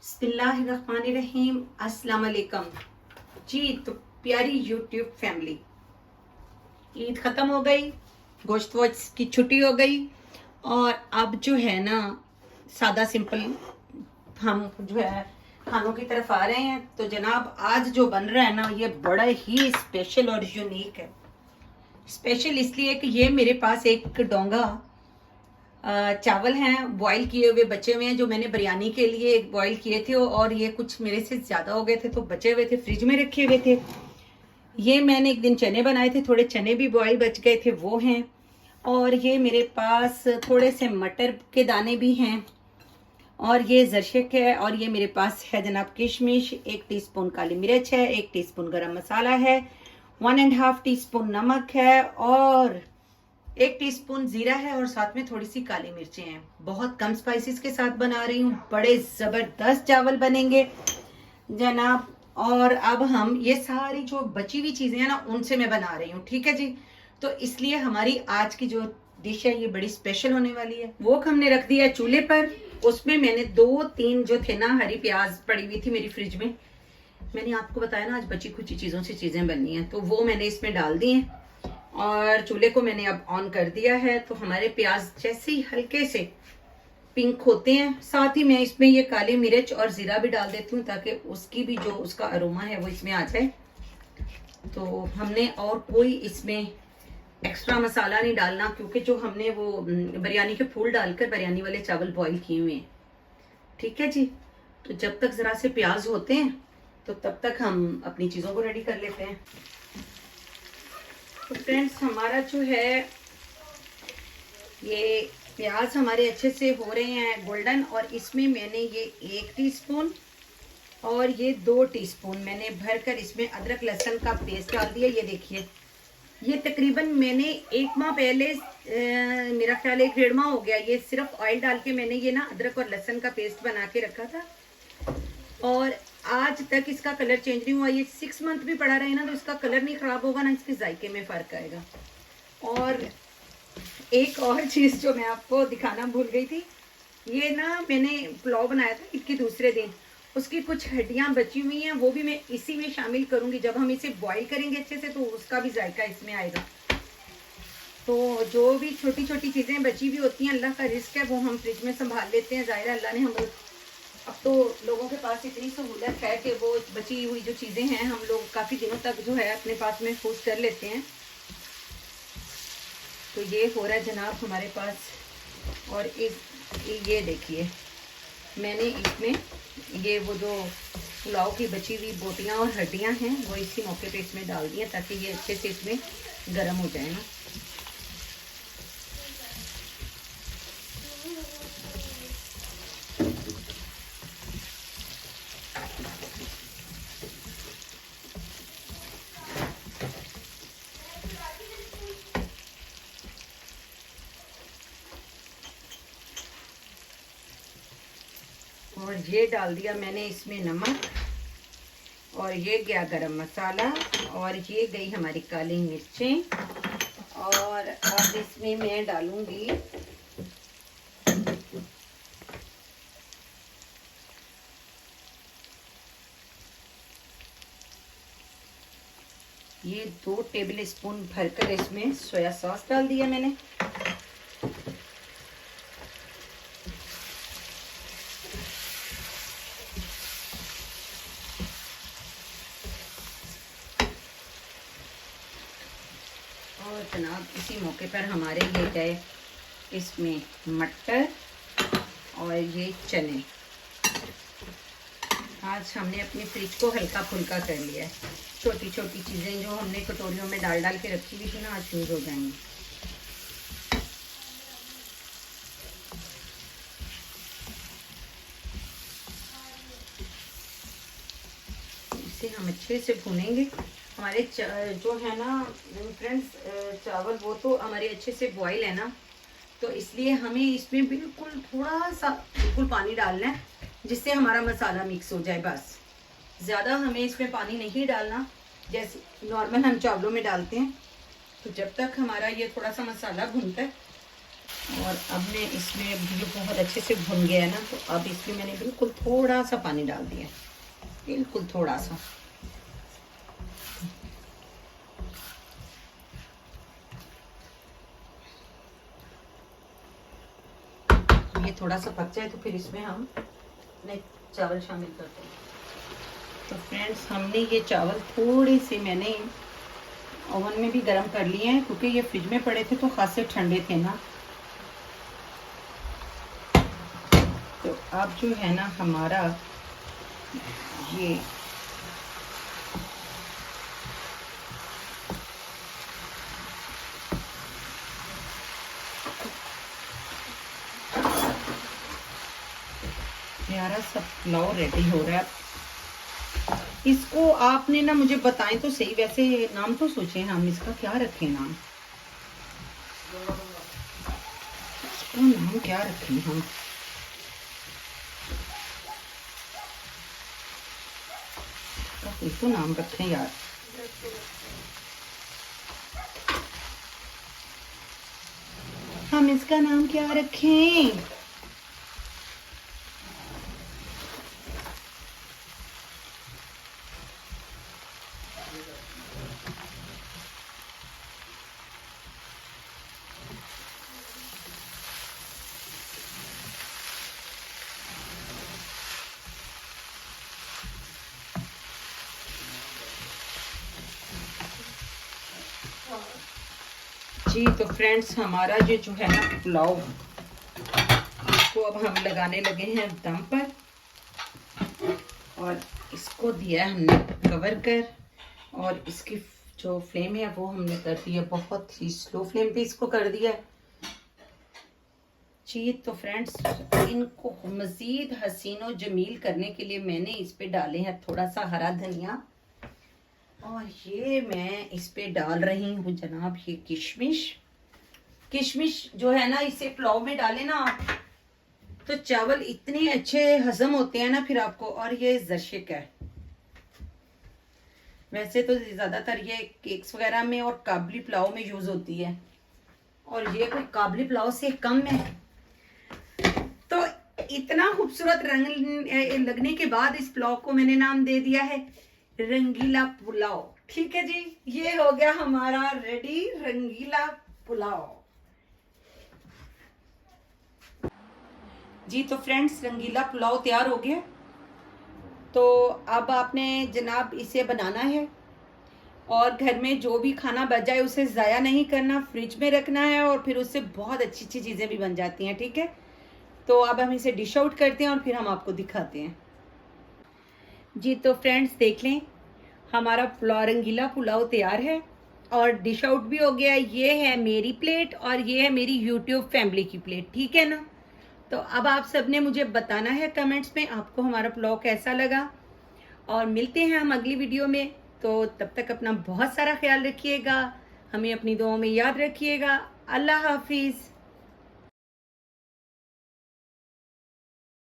बिस्मिल्लाहिर्रहमानिर्रहीम। अस्सलाम वालेकुम जी। तो प्यारी यूट्यूब फैमिली, ईद ख़त्म हो गई, गोश्त वोश्त की छुट्टी हो गई और अब जो है ना सादा सिंपल हम जो है खानों की तरफ आ रहे हैं। तो जनाब आज जो बन रहा है ना ये बड़ा ही स्पेशल और यूनिक है। स्पेशल इसलिए कि ये मेरे पास एक डोंगा चावल हैं बॉईल किए हुए बचे हुए हैं, जो मैंने बिरयानी के लिए बॉईल किए थे और ये कुछ मेरे से ज़्यादा हो गए थे तो बचे हुए थे, फ्रिज में रखे हुए थे। ये मैंने एक दिन चने बनाए थे, थोड़े चने भी बॉईल बच गए थे, वो हैं। और ये मेरे पास थोड़े से मटर के दाने भी हैं और ये जरशक है। और ये मेरे पास है जनाब किशमिश, 1 टीस्पून काली मिर्च है, 1 टीस्पून गरम मसाला है, 1.5 टीस्पून नमक है और 1 टीस्पून जीरा है और साथ में थोड़ी सी काली मिर्चें हैं। बहुत कम स्पाइसेस के साथ बना रही हूँ, बड़े जबरदस्त चावल बनेंगे जनाब। और अब हम ये सारी जो बची हुई चीजें हैं ना उनसे मैं बना रही हूँ, ठीक है जी। तो इसलिए हमारी आज की जो डिश है ये बड़ी स्पेशल होने वाली है। वो हमने रख दिया है चूल्हे पर। उसमें मैंने 2-3 जो थे ना हरी प्याज पड़ी हुई थी मेरी फ्रिज में, मैंने आपको बताया ना आज बची खुची चीजों से चीजें बननी है, तो वो मैंने इसमें डाल दी हैं और चूल्हे को मैंने अब ऑन कर दिया है। तो हमारे प्याज जैसे ही हल्के से पिंक होते हैं, साथ ही मैं इसमें ये काली मिर्च और जीरा भी डाल देती हूँ ताकि उसकी भी जो उसका अरोमा है वो इसमें आ जाए। तो हमने और कोई इसमें एक्स्ट्रा मसाला नहीं डालना, क्योंकि जो हमने वो बिरयानी के फूल डालकर बिरयानी वाले चावल बॉईल किए हुए हैं, ठीक है जी। तो जब तक जरा से प्याज होते हैं तो तब तक हम अपनी चीज़ों को रेडी कर लेते हैं। तो फ्रेंड्स हमारा जो है ये प्याज हमारे अच्छे से हो रहे हैं गोल्डन, और इसमें मैंने ये 1 टीस्पून और ये 2 टीस्पून मैंने भरकर इसमें अदरक लहसुन का पेस्ट डाल दिया। ये देखिए, ये तकरीबन मैंने 1 माह पहले मेरा ख्याल 1-1.5 माह हो गया, ये सिर्फ ऑयल डाल के मैंने ये ना अदरक और लहसुन का पेस्ट बना के रखा था और आज तक इसका कलर चेंज नहीं हुआ। ये 6 मंथ भी पड़ा रहे ना तो इसका कलर नहीं खराब होगा, ना इसके जायके में फ़र्क आएगा। और एक और चीज़ जो मैं आपको दिखाना भूल गई थी, ये ना मैंने पुलाव बनाया था ईद के दूसरे दिन, उसकी कुछ हड्डियाँ बची हुई हैं, वो भी मैं इसी में शामिल करूँगी। जब हम इसे बॉईल करेंगे अच्छे से तो उसका भी जायका इसमें आएगा। तो जो भी छोटी छोटी चीज़ें बची हुई होती हैं, अल्लाह का रिस्क है, वो हम फ्रिज में संभाल लेते हैं। ज़ाहिर अल्लाह ने हम अब तो लोगों के पास इतनी सहूलत है कि वो बची हुई जो चीज़ें हैं हम लोग काफ़ी दिनों तक जो है अपने पास महफूज कर लेते हैं। तो ये हो रहा है जनाब हमारे पास। और ये देखिए मैंने इसमें ये वो जो पुलाव की बची हुई बोटियां और हड्डियां हैं वो इसी मौके पे इसमें डाल दी हैं ताकि ये अच्छे से इसमें गर्म हो जाए ना। और ये डाल दिया मैंने इसमें नमक, और ये गया गरम मसाला, और ये गई हमारी काली मिर्चें। और अब इसमें मैं डालूंगी ये 2 टेबल स्पून भरकर इसमें सोया सॉस डाल दिया मैंने। और जनाब इसी मौके पर हमारे ये गए इसमें मटर और ये चने। आज हमने अपनी फ्रिज को हल्का फुल्का कर लिया है। छोटी छोटी चीज़ें जो हमने कटोरियों में डाल डाल के रखी हुई थी ना आज यूज़ हो जाएंगी। इसे हम अच्छे से भूनेंगे। हमारे जो है ना फ्रेंड्स चावल वो तो हमारे अच्छे से बॉईल है ना, तो इसलिए हमें इसमें बिल्कुल थोड़ा सा बिल्कुल पानी डालना है जिससे हमारा मसाला मिक्स हो जाए। बस ज़्यादा हमें इसमें पानी नहीं डालना, जैसे नॉर्मल हम चावलों में डालते हैं। तो जब तक हमारा ये थोड़ा सा मसाला भूनता है और अब मैं इसमें ये बहुत अच्छे से भुन गया है ना, तो अब इसमें मैंने बिल्कुल थोड़ा सा पानी डाल दिया, बिल्कुल थोड़ा सा। ये थोड़ा सा पक जाए तो फिर इसमें हम अपने चावल शामिल करते हैं। तो फ्रेंड्स, हमने ये चावल थोड़े से मैंने ओवन में भी गर्म कर लिए हैं, क्योंकि ये फ्रिज में पड़े थे तो खासे ठंडे थे ना। तो अब जो है ना हमारा ये प्यारा सा पुलाव रेडी हो रहा है। इसको आपने ना मुझे बताएं तो सही, वैसे नाम तो सोचें हम इसका क्या रखें नाम, इसका नाम क्या रखें हम। कोई तो नाम रखें यार। हम इसका नाम क्या रखें? जी तो फ्रेंड्स, हमारा ये जो है ना पुलाव, इसको अब हम लगाने लगे हैं दम पर, और इसको दिया हमने कवर कर, और इसकी जो फ्लेम है वो हमने कर दी है बहुत ही स्लो फ्लेम पे इसको कर दिया है। जी तो फ्रेंड्स, इनको मज़ीद हसीन और जमील करने के लिए मैंने इस पे डाले हैं थोड़ा सा हरा धनिया, और ये मैं इस पे डाल रही हूँ जनाब ये किशमिश। किशमिश जो है ना, इसे पुलाव में डाले ना आप तो चावल इतने अच्छे हजम होते हैं ना फिर आपको। और ये जर्शिक है, वैसे तो ज्यादातर ये केक्स वगैरह में और काबली पुलाव में यूज होती है, और ये कोई काबली पुलाव से कम है। तो इतना खूबसूरत रंग लगने के बाद इस पुलाव को मैंने नाम दे दिया है रंगीला पुलाव। ठीक है जी, ये हो गया हमारा रेडी रंगीला पुलाव। जी तो फ्रेंड्स, रंगीला पुलाव तैयार हो गया। तो अब आपने जनाब इसे बनाना है, और घर में जो भी खाना बच जाए उसे ज़ाया नहीं करना, फ्रिज में रखना है, और फिर उससे बहुत अच्छी अच्छी चीज़ें भी बन जाती हैं। ठीक है, तो अब हम इसे डिश आउट करते हैं और फिर हम आपको दिखाते हैं। जी तो फ्रेंड्स, देख लें हमारा पुलाव रंगीला पुलाव तैयार है और डिश आउट भी हो गया। ये है मेरी प्लेट और ये है मेरी यूट्यूब फैमिली की प्लेट। ठीक है ना, तो अब आप सबने मुझे बताना है कमेंट्स में आपको हमारा पुलाव कैसा लगा, और मिलते हैं हम अगली वीडियो में। तो तब तक अपना बहुत सारा ख्याल रखिएगा, हमें अपनी दुआओं में याद रखिएगा। अल्लाह हाफिज़।